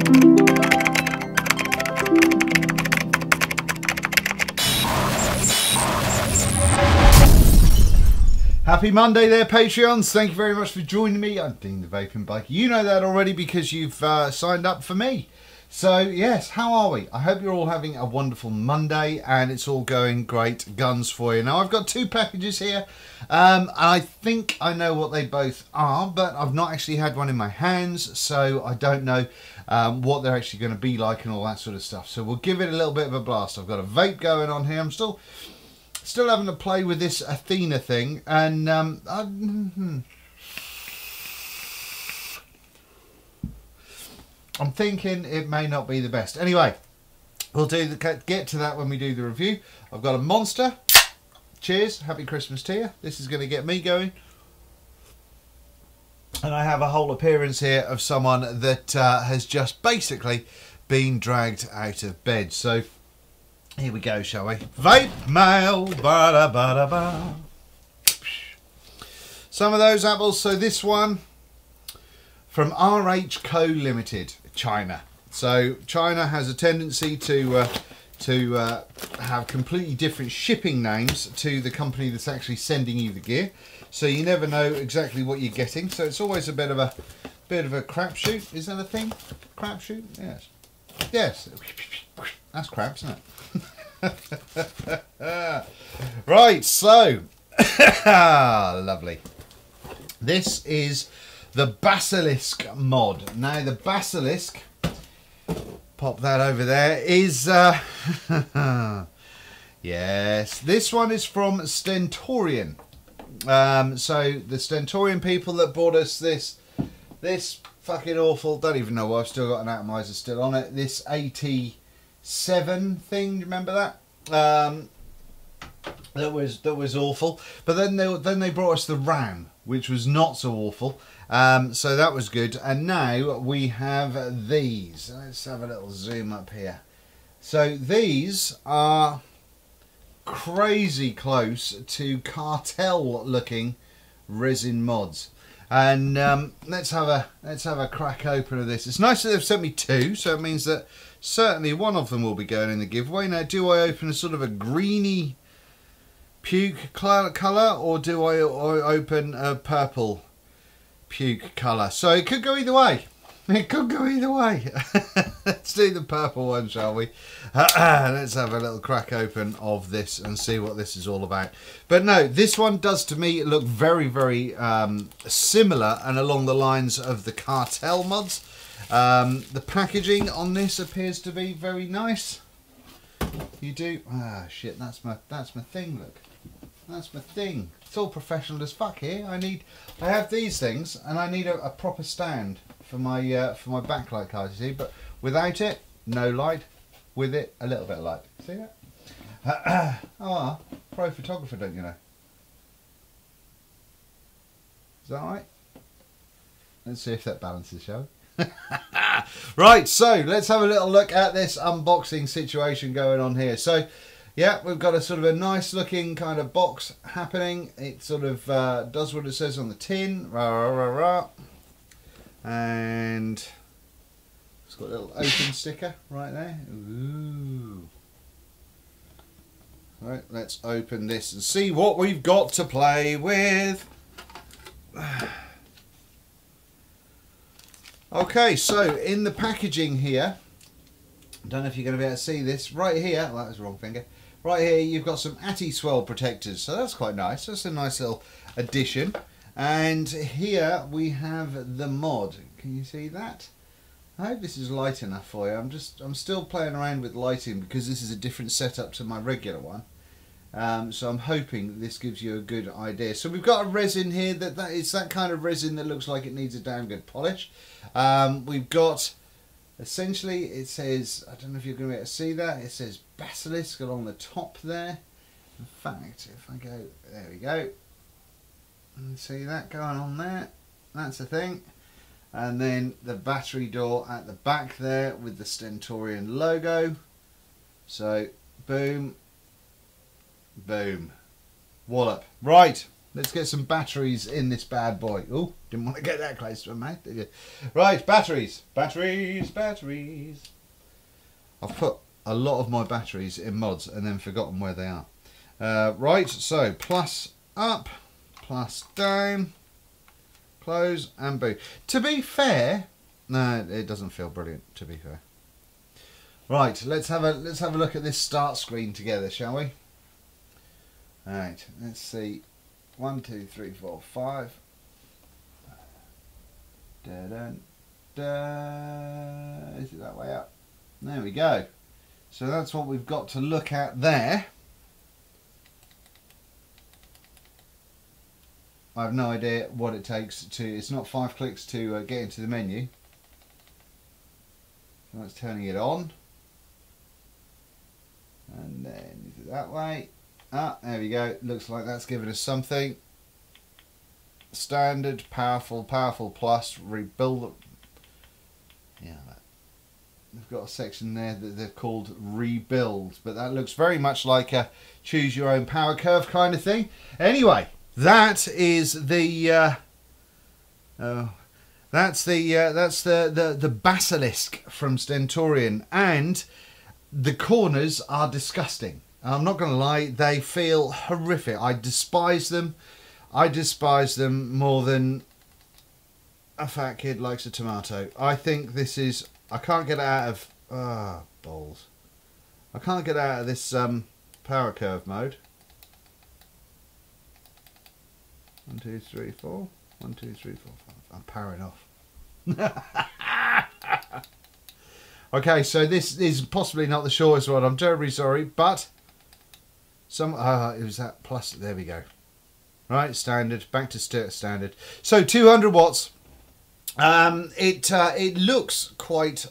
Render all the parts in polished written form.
Happy Monday there, Patreons. Thank you very much for joining me. I'm Dean the Vaping Bike. You know that already because you've signed up for me. So, yes, how are we? I hope you're all having a wonderful Monday and it's all going great guns for you. Now, I've got two packages here. I think I know what they both are, but I've not actually had one in my hands, so I don't know what they're actually going to be like and all that sort of stuff. So we'll give it a little bit of a blast. I've got a vape going on here. I'm still having to play with this Athena thing, and I'm thinking it may not be the best. Anyway, we'll get to that when we do the review. I've got a Monster. Cheers, happy Christmas to you. This is going to get me going. And I have a whole appearance here of someone that has just basically been dragged out of bed. So here we go, shall we? Vape mail, ba ba da ba. Some of those apples. So this one from RH Co Limited, China. So China has a tendency to have completely different shipping names to the company that's actually sending you the gear. So you never know exactly what you're getting. So it's always a bit of a crapshoot. Is that a thing? Crapshoot? Yes. Yes. That's crap, isn't it? Right, so lovely. This is the Basilisk mod. Now the Basilisk, pop that over there, is yes, this one is from Stentorian. So the Stentorian people that bought us this fucking awful, don't even know why I've still got an atomizer still on it, this 87 thing, do you remember that? That was awful. But then they brought us the RAM, which was not so awful. So that was good. And now we have these. Let's have a little zoom up here. So these are crazy close to cartel looking resin mods. And let's have a crack open of this. It's nice that they've sent me two, so it means that certainly one of them will be going in the giveaway. Now, do I open a sort of a greeny puke colour, or do I open a purple puke colour? So it could go either way. It could go either way. Let's do the purple one, shall we? Let's have a little crack open of this and see what this is all about. But no, this one does to me look very, very similar and along the lines of the cartel mods. The packaging on this appears to be very nice. You do? Ah, shit, that's my thing, look. That's my thing. It's all professional as fuck here. I have these things and I need a proper stand for my backlight card, you see, but without it, no light. With it, a little bit of light. See that? Oh, pro photographer, don't you know? Is that right? Let's see if that balances, shall we? Right, so let's have a little look at this unboxing situation going on here. So yeah, we've got a sort of a nice looking kind of box happening. It sort of does what it says on the tin. Rah, rah, rah, rah. And it's got a little open sticker right there. Ooh. Right, let's open this and see what we've got to play with. Okay, so in the packaging here, I don't know if you're going to be able to see this, right here, well, that was the wrong finger, right here you've got some anti-swirl protectors, so that's quite nice. That's a nice little addition. And here we have the mod. Can you see that? I hope this is light enough for you. I'm still playing around with lighting because this is a different setup to my regular one. So I'm hoping this gives you a good idea. So we've got a resin here it's that kind of resin that looks like it needs a damn good polish. We've got, essentially, it says, I don't know if you're going to be able to see that, it says Basilisk along the top there. In fact, if I go, there we go. See that going on there? That's the thing. And then the battery door at the back there with the Stentorian logo. So, boom, boom, wallop. Right, Let's get some batteries in this bad boy. Oh, didn't want to get that close to my mouth, did you? Right, batteries. Batteries, batteries. I've put a lot of my batteries in mods and then forgotten where they are. Right, so plus up, plus down, close and boot. To be fair, no, it doesn't feel brilliant, to be fair. Right, let's have a look at this start screen together, shall we? Alright, let's see. 1, 2, 3, 4, 5. Da -dun, da. Is it that way up? There we go. So that's what we've got to look at there. I have no idea what it takes to. It's not 5 clicks to get into the menu. So that's turning it on. And then is it that way? Ah, there we go. Looks like that's giving us something. Standard, powerful, powerful plus, rebuild. Yeah, they've got a section there that they've called rebuild, but that looks very much like a choose your own power curve kind of thing. Anyway, that is the that's the basilisk from Stentorian, and the corners are disgusting. I'm not going to lie, they feel horrific. I despise them. I despise them more than a fat kid likes a tomato. I think this is... I can't get out of... balls. I can't get out of this power curve mode. 1, 2, 3, 4. 1, 2, 3, 4, 5. I'm powering off. Okay, so this is possibly not the shortest one. I'm terribly sorry, but... it was that plus. There we go. Right, standard. Back to standard. So 200 watts. It looks quite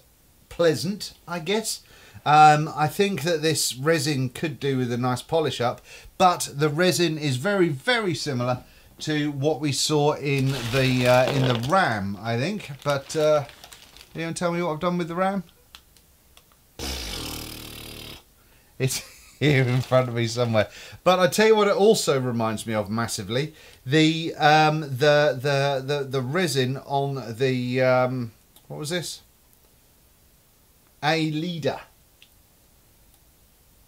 pleasant, I guess. I think that this resin could do with a nice polish up, but the resin is very, very similar to what we saw in the RAM, I think. But you want to tell me what I've done with the RAM? It's here in front of me somewhere. But I tell you what, it also reminds me of massively the resin on the what was this? A leader.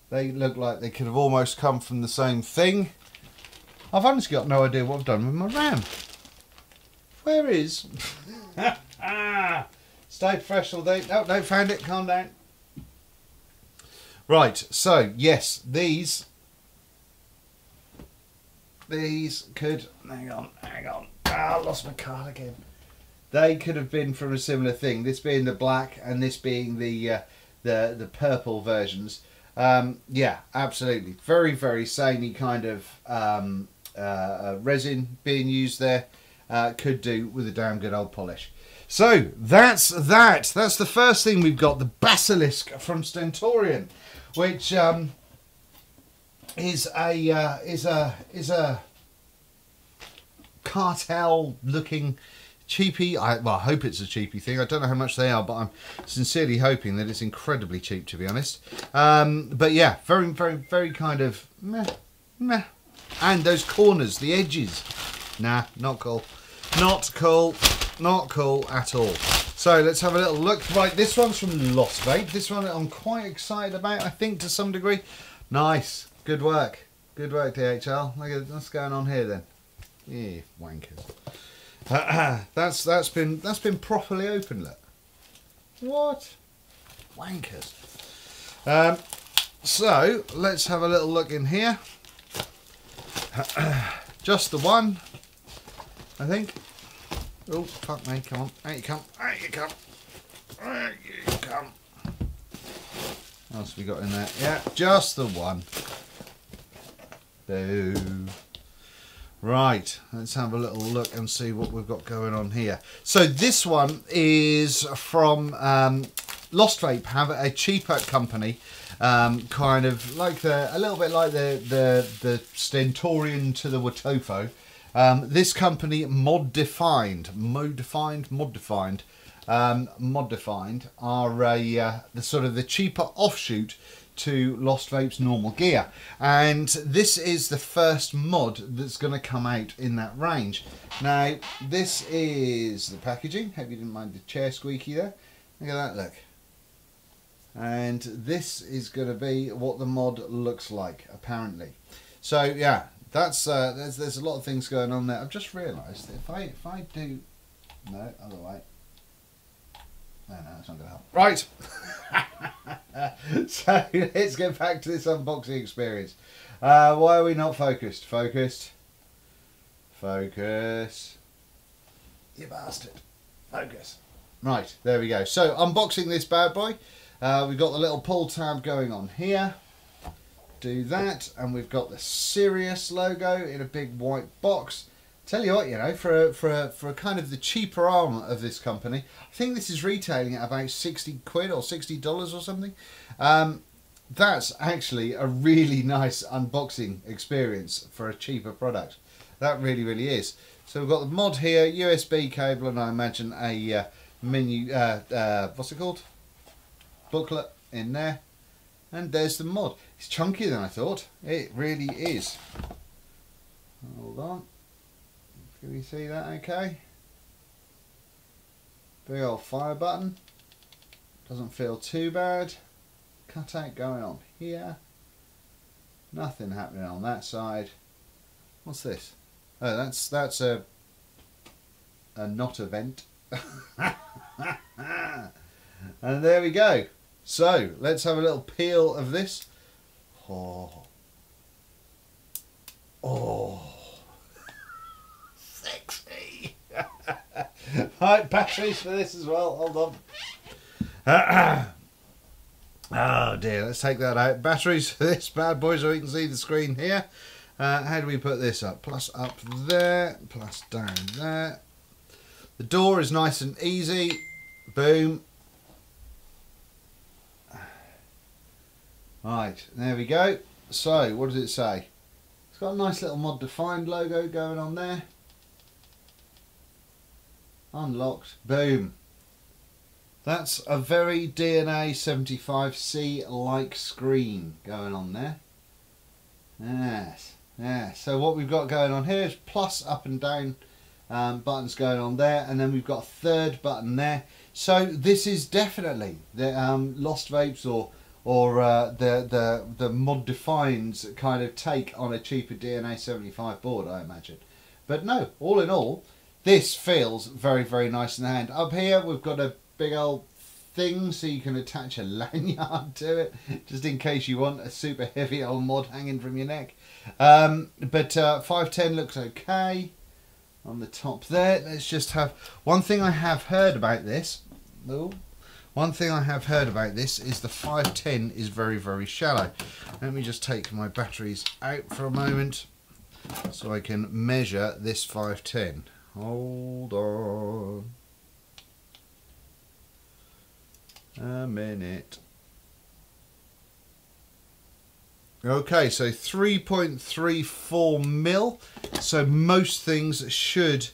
They look like they could have almost come from the same thing. I've honestly got no idea what I've done with my RAM. Where is? Stay professional, Dave. No, don't find it. Calm down. Right, so yes, these could, hang on, I lost my card again. They could have been from a similar thing, this being the black and this being the purple versions. Yeah, absolutely, very, very samey kind of resin being used there. Could do with a damn good old polish. So that's that. That's the first thing we've got, the basilisk from Stentorian, which is a cartel-looking cheapy. Well, I hope it's a cheapy thing. I don't know how much they are, but I'm sincerely hoping that it's incredibly cheap, to be honest. But yeah, very, very, very kind of meh. And those corners, the edges, nah, not cool. Not cool. Not cool at all. So let's have a little look. Right, this one's from Lost Vape. This one I'm quite excited about, I think, to some degree. Nice. Good work. Good work, DHL. Look at what's going on here then. Yeah, wankers. That's been properly opened, look. What? Wankers. So let's have a little look in here. Just the one, I think. Oh, fuck me, come on. Out you come. Out you come. Out you come. What else have we got in there? Yeah, just the one. Boo. Right, let's have a little look and see what we've got going on here. So this one is from Lost Vape, have a cheaper company, kind of like a little bit like the Stentorian to the Watofo. This company, Mod Defined, are the sort of the cheaper offshoot to Lost Vape's normal gear, and this is the first mod that's going to come out in that range. Now this is the packaging. Hope you didn't mind the chair squeaky there. Look at that, look. And this is going to be what the mod looks like, apparently. So yeah, that's there's a lot of things going on there. I've just realised if I do other way. No, it's not going to help. Right. So let's get back to this unboxing experience. Why are we not focused? Focused. Focus. You bastard. Focus. Right, there we go. So unboxing this bad boy. We've got the little pull tab going on here. Do that, and we've got the Sirius logo in a big white box. Tell you what, you know, for a kind of the cheaper arm of this company, I think this is retailing at about 60 quid or $60 or something. That's actually a really nice unboxing experience for a cheaper product. That really, really is. So we've got the mod here, USB cable, and I imagine a menu, what's it called? Booklet in there. And there's the mod. It's chunkier than I thought. It really is. Hold on. Can we see that okay? Big old fire button. Doesn't feel too bad. Cutout going on here. Nothing happening on that side. What's this? Oh, that's a not event. And there we go. So let's have a little peel of this. Oh. Sexy. Right, batteries for this as well. Hold on. Oh dear, let's take that out. Batteries for this bad boy so we can see the screen here. How do we put this up? Plus up there, plus down there. The door is nice and easy. Boom. Right, there we go. So, what does it say? It's got a nice little Mod Defined logo going on there. Unlocked. Boom. That's a very DNA 75C-like screen going on there. Yes. Yeah. So what we've got going on here is plus up and down buttons going on there, and then we've got a third button there. So this is definitely the Lost Vapes or the Mod Defined's kind of take on a cheaper DNA 75 board, I imagine. But no, all in all, this feels very, very nice in the hand. Up here we've got a big old thing so you can attach a lanyard to it, just in case you want a super heavy old mod hanging from your neck. But 510 looks okay on the top there. Let's just have one thing I have heard about this. One thing I have heard about this is the 510 is very, very shallow. Let me just take my batteries out for a moment so I can measure this 510. Hold on a minute. Okay, so 3.34 mil. So most things should,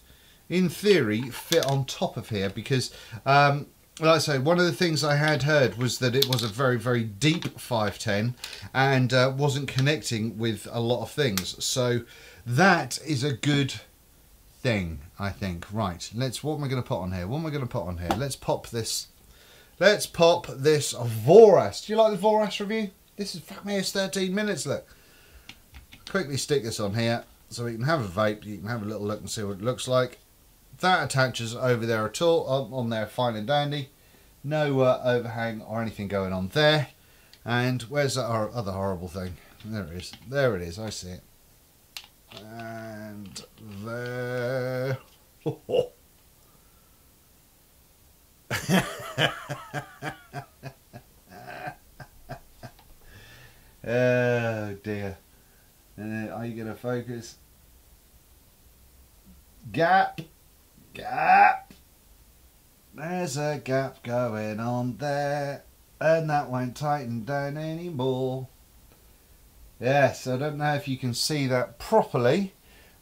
in theory, fit on top of here because, like I say, one of the things I had heard was that it was a very, very deep 510 and wasn't connecting with a lot of things. So that is a good thing, I think. Right, what am I going to put on here? What am I going to put on here? Let's pop this. Let's pop this Voras. Do you like the Voras review? This is, fuck me, it's 13 minutes, look. Quickly stick this on here so we can have a vape. You can have a little look and see what it looks like. That attaches over there at all, on there fine and dandy. No overhang or anything going on there. And where's that other horrible thing? There it is. There it is, I see it. And there. Oh dear. Are you going to focus? Gap. Gap. There's a gap going on there. And that won't tighten down anymore. Yes, I don't know if you can see that properly.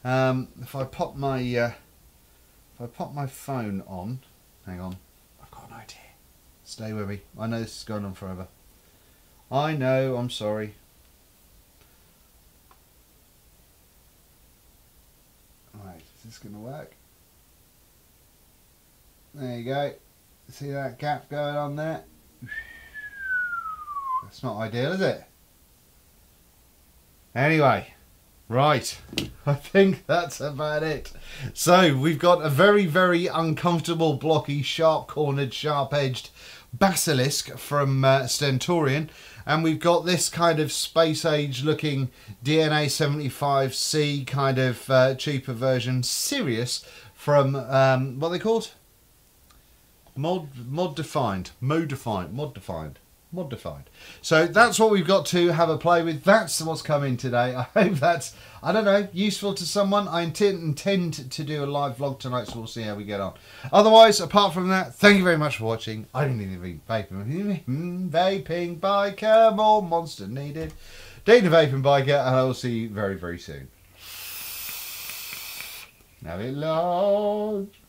If I pop my phone on, hang on, I've got an idea. Stay with me. I know this is going on forever. I know, I'm sorry. Right, is this going to work? There you go. See that gap going on there? That's not ideal, is it? Anyway, right. I think that's about it. So we've got a very, very uncomfortable, blocky, sharp-cornered, sharp-edged basilisk from Stentorian, and we've got this kind of space-age looking DNA 75C kind of cheaper version, Sirius, from what are they called? Mod defined. So that's what we've got to have a play with. That's what's coming today. I hope that's, I don't know, useful to someone. I intend to do a live vlog tonight, so we'll see how we get on. Otherwise, apart from that, thank you very much for watching. I don't need to be vaping. Vaping biker, more monster needed. Data Vaping Biker, and I will see you very, very soon. Have it large.